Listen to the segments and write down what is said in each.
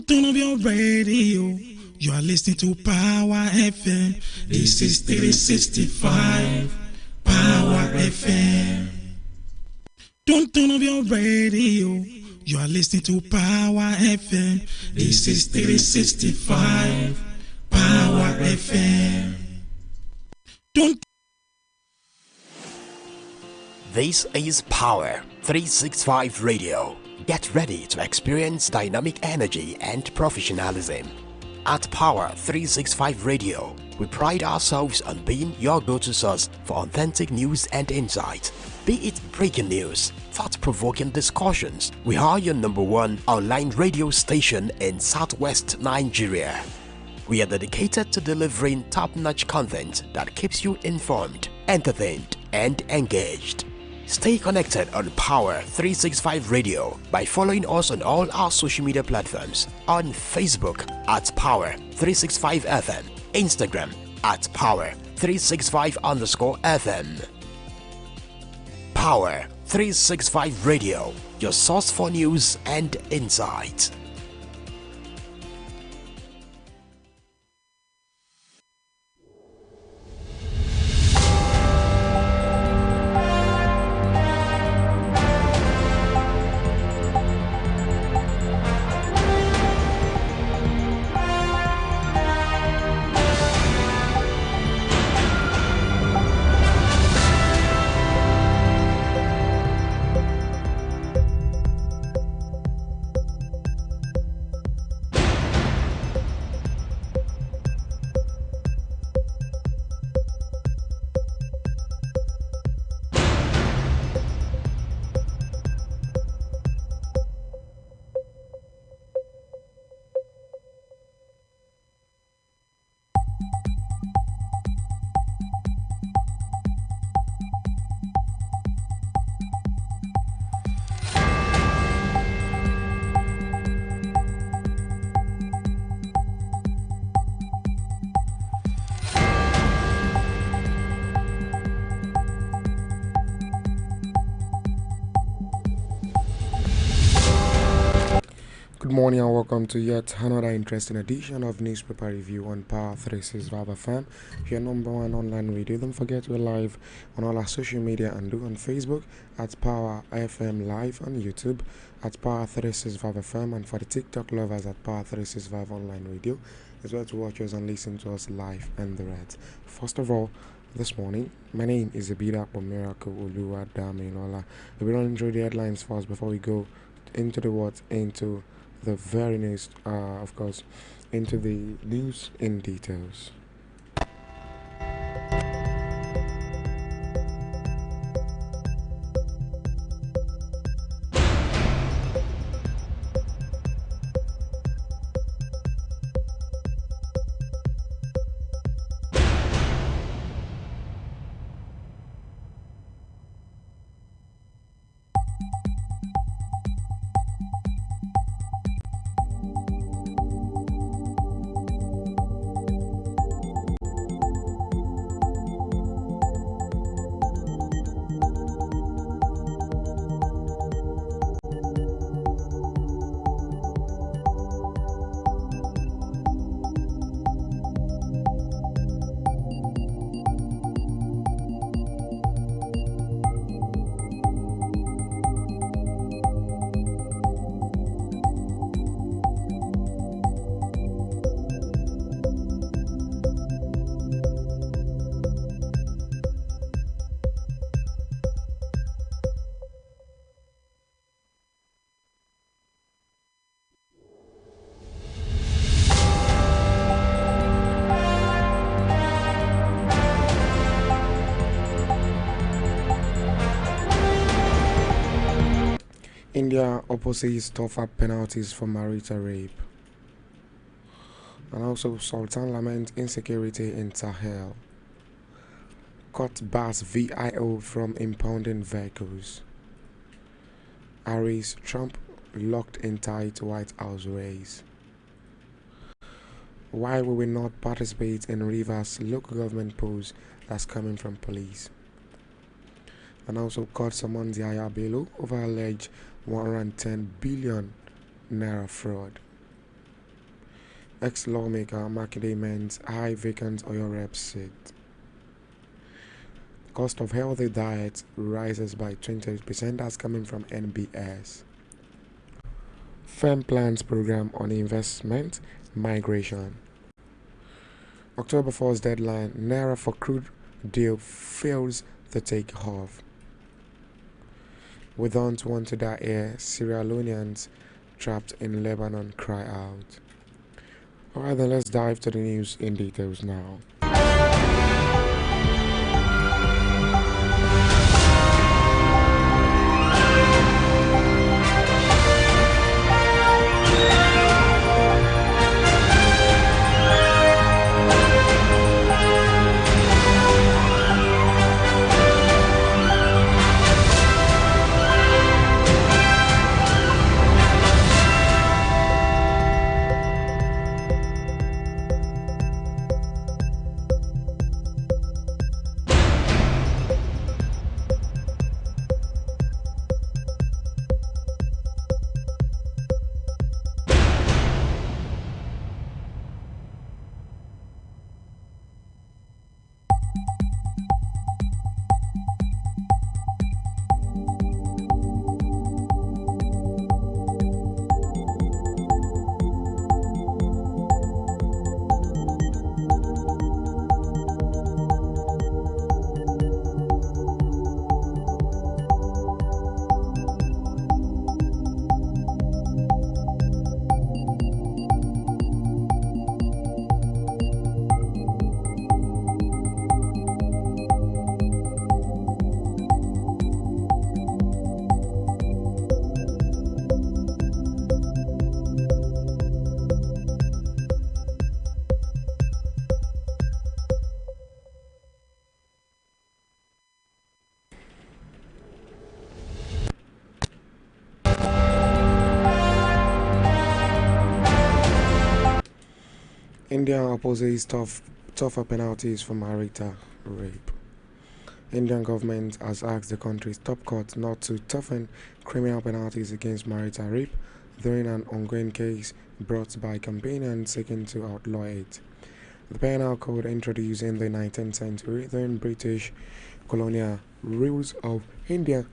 Don't turn off your radio. You are listening to Power FM. This is 365 Power FM. Don't turn off your radio. You are listening to Power FM. This is 365 Power FM. Don't. This is Power 365 Radio. Get ready to experience dynamic energy and professionalism. At Power 365 Radio, we pride ourselves on being your go-to source for authentic news and insight. Be it breaking news, thought-provoking discussions, we are your #1 online radio station in Southwest Nigeria. We are dedicated to delivering top-notch content that keeps you informed, entertained, and engaged. Stay connected on Power 365 Radio by following us on all our social media platforms, on Facebook at Power 365 FM, Instagram at Power 365_FM. Power 365 Radio, your source for news and insight. Good morning and welcome to yet another interesting edition of Newspaper Review on Power 365 FM, your #1 online radio. Don't forget we're live on all our social media and do on Facebook at Power FM Live, on YouTube at Power 365 FM, and for the TikTok lovers at Power 365 Online Radio, as well to watch us and listen to us live and the rest. First of all, this morning, my name is Abida Miracle Oluwa Daminola. We'll be running through the headlines first before we go into the very news, of course, into the news in details. India opposes tougher penalties for marital rape. And also, Sultan laments insecurity in Sahel. Court bars VIO from impounding vehicles. Harris, Trump locked in tight White House race. Why will we not participate in Rivers local government polls that's coming from police? And also, court summons Yaya Bello over alleged 110 billion naira fraud. ex-lawmaker Makinde Mens high vacant oil rep seat. Cost of healthy diet rises by 28% as coming from NBS. Firm plans program on investment migration. October 4th deadline, Naira for crude deal fails to take off. We don't want to die here, Sierra Leoneans trapped in Lebanon cry out. Alright then, let's dive to the news in details now. India opposes tougher penalties for marital rape. Indian government has asked the country's top court not to toughen criminal penalties against marital rape during an ongoing case brought by campaigners seeking to outlaw it. The penal code introduced in the 19th century during British colonial rules of India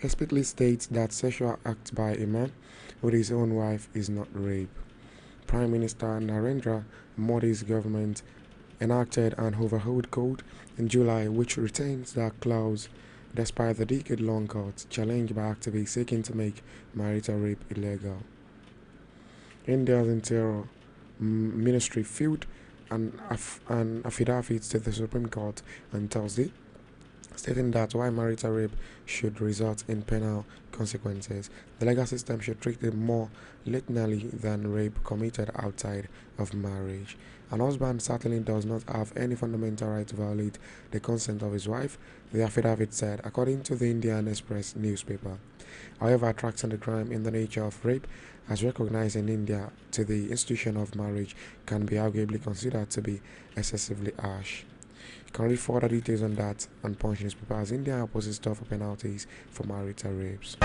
explicitly states that sexual act by a man with his own wife is not rape. Prime Minister Narendra Modi's government enacted an overhauled code in July which retains that clause despite the decade-long court challenge by activists seeking to make marital rape illegal. India's Interior Ministry filed an affidavit to the Supreme Court on Thursday stating that while marital rape should result in penal consequences, the legal system should treat it more leniently than rape committed outside of marriage. An husband certainly does not have any fundamental right to violate the consent of his wife, the affidavit said, according to the Indian Express newspaper. However, tracking the crime in the nature of rape, as recognized in India to the institution of marriage, can be arguably considered to be excessively harsh. You can read further details on that on Punch newspaper as India opposes tougher penalties for marital rapes.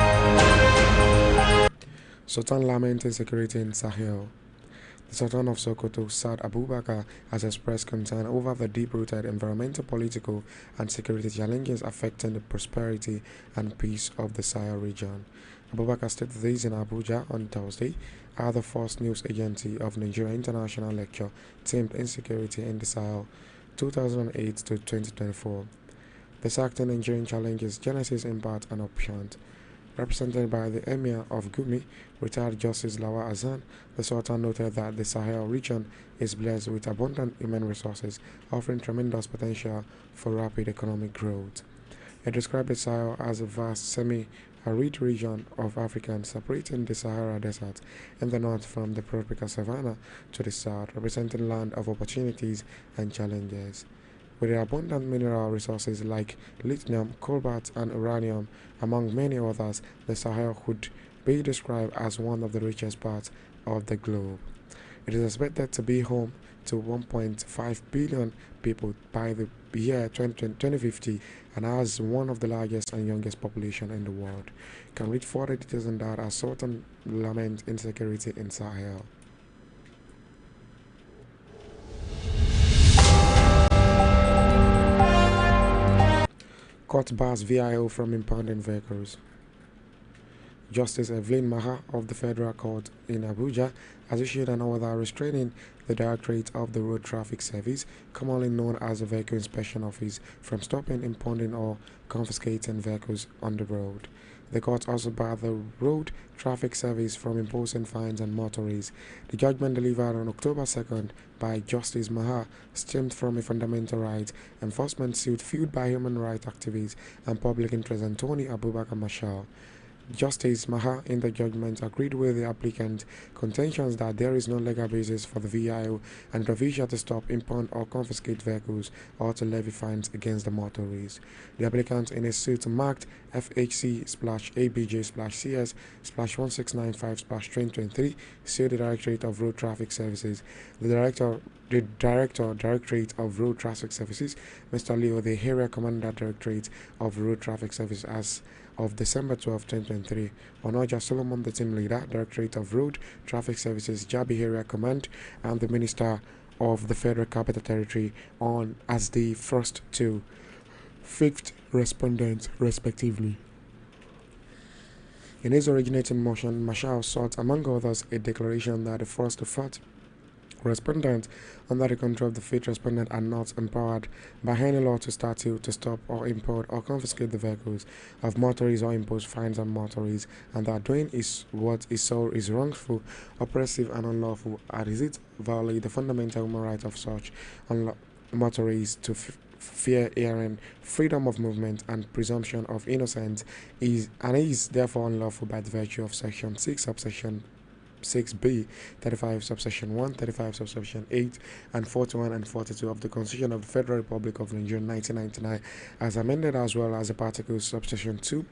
Sultan laments insecurity in Sahel. The Sultan of Sokoto, Saad Abubakar, has expressed concern over the deep-rooted environmental, political, and security challenges affecting the prosperity and peace of the Sahel region. Abubakar stated this in Abuja on Thursday at the first news agency of Nigeria International Lecture themed Insecurity in the Sahel 2008 to 2024. The Sector Nigerian Challenges, Genesis, Impact, and Options. Represented by the Emir of Gumi, retired Justice Lawa Azan, the Sultan noted that the Sahel region is blessed with abundant human resources, offering tremendous potential for rapid economic growth. He described the Sahel as a vast semi-arid region of Africa separating the Sahara Desert in the north from the tropical savanna to the south, representing land of opportunities and challenges. With the abundant mineral resources like lithium, cobalt, and uranium, among many others, the Sahel could be described as one of the richest parts of the globe. It is expected to be home to 1.5 billion people by the year 2050 and has one of the largest and youngest population in the world. Can read further details on that as Sultan lament insecurity in Sahel. Court bars VIO from impounding vehicles. Justice Evelyn Maha of the Federal Court in Abuja has issued an order restraining the Directorate of the Road Traffic Service, commonly known as the Vehicle Inspection Office, from stopping, impounding, or confiscating vehicles on the road. The court also barred the Road Traffic Service from imposing fines on motorists. The judgment delivered on October 2nd by Justice Maha stemmed from a fundamental rights enforcement suit filed by human rights activists and public interest Anthony Abubakar Marshall. Justice Maha in the judgment agreed with the applicant's contentions that there is no legal basis for the VIO and provision to stop, impound, or confiscate vehicles or to levy fines against the motorists. The applicant in a suit marked FHC/ABJ/CS/1695/2023 sued the Directorate of Road Traffic Services. The Directorate of Road Traffic Services, Mr. Leo, the area commander Directorate of Road Traffic Services as of December 12, 2023, Onoja Solomon, the team leader, Directorate of Road Traffic Services, Jabi Area Command, and the Minister of the Federal Capital Territory on as the first to fifth respondents, respectively. In his originating motion, Marshall sought, among others, a declaration that the first to fourth respondents under the control of the fifth respondent are not empowered by any law to statute to stop or import or confiscate the vehicles of motorists or impose fines on motorists, and that doing is what is so is wrongful, oppressive, and unlawful, as it violate the fundamental human right of such motorists to fair hearing, freedom of movement, and presumption of innocence is therefore unlawful by the virtue of Section 6, subsection 6b, 35 subsection 1, 35 subsection 8, and 41 and 42 of the Constitution of the Federal Republic of Nigeria 1999, as amended, as well as the particles subsection 2,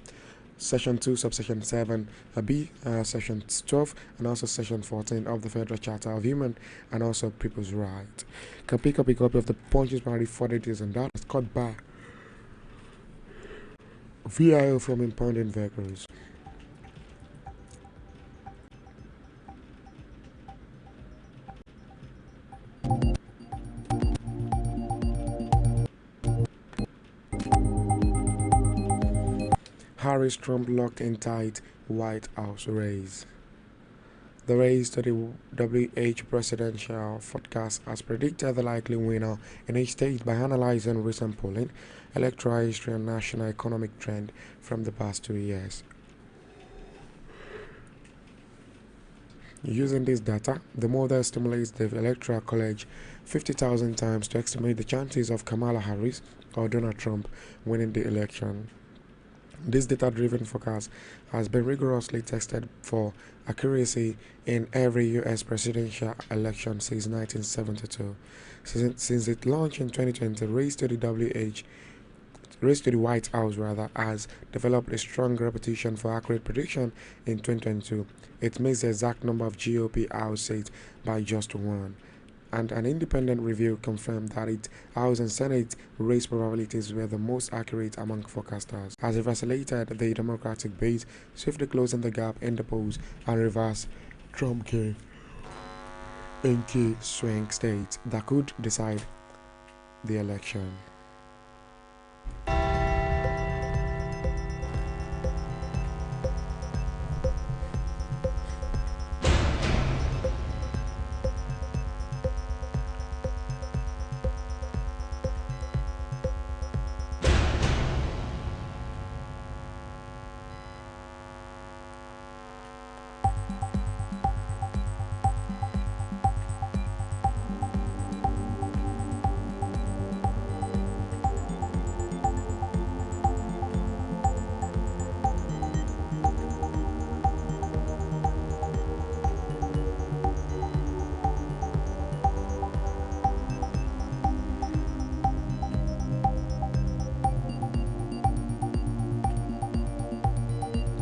section 2, subsection 7, b, section 12, and also section 14 of the Federal Charter of Human and also People's Rights. Can pick up a copy of the Punch's Party for details on that. It's cut by VIO from impounding vehicles. Harris-Trump locked in tight White House race. The race to the WH presidential forecast has predicted the likely winner in each state by analyzing recent polling, electoral history, and national economic trend from the past 2 years. Using this data, the model stimulates the Electoral College 50,000 times to estimate the chances of Kamala Harris or Donald Trump winning the election. This data-driven forecast has been rigorously tested for accuracy in every U.S. presidential election since 1972. Since it launched in 2020, Race to the White House has developed a strong reputation for accurate prediction in 2022. It missed the exact number of GOP House seats by just one. And an independent review confirmed that its House and Senate race probabilities were the most accurate among forecasters, as it vacillated the Democratic base, swiftly closing the gap in the polls and reversed Trump gain in key swing states that could decide the election.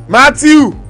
Matthew!